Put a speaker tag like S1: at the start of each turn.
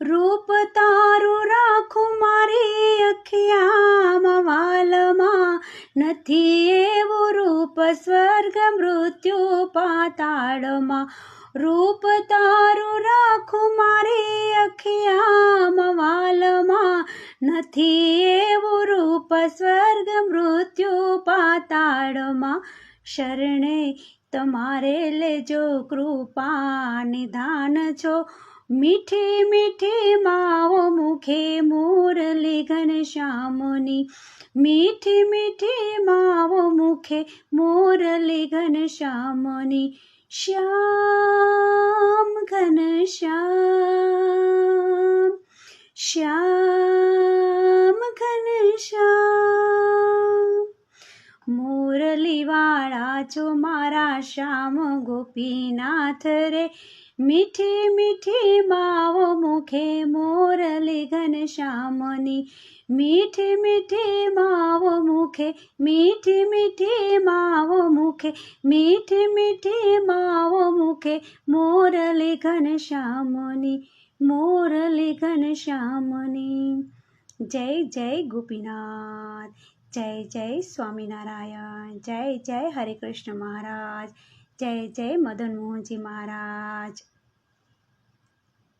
S1: રૂપ તારું રાખું મારી અખિયામાં વાલમાં, નથી એવું રૂપ સ્વર્ગ મૃત્યુ પાતાળમાં. રૂપ તારું રાખું મારી અખિયામાં વાલમાં, નથી એવું રૂપ સ્વર્ગ મૃત્યુ પાતાળમાં. શરણે તમારે લેજો કૃપા નિધાન છો, મીઠી મીઠી માવો મુખે મુરલી ઘનશ્યામની. મીઠી મીઠી માવો મુખે મુરલી ઘનશ્યામની. શ્યામ ઘનશ્યામ, શ્યામ ઘનશ્યામ. મુરલીવાળા છો મારા શ્યામ ગોપીનાથ રે, મીઠી મીઠી માવો મુખે મુરલી ઘનશ્યામની. મીઠી મીઠી માવો મુખે, મીઠી મીઠી માવો મુખે, મીઠી મીઠી માવો મુખે મુરલી ઘનશ્યામની. મુરલી ઘનશ્યામની. જય જય ગોપીનાથ, જય જય સ્વામિનારાયણ, જય જય હરે કૃષ્ણ મહારાજ, જય જય મદન મોહનજી મહારાજ.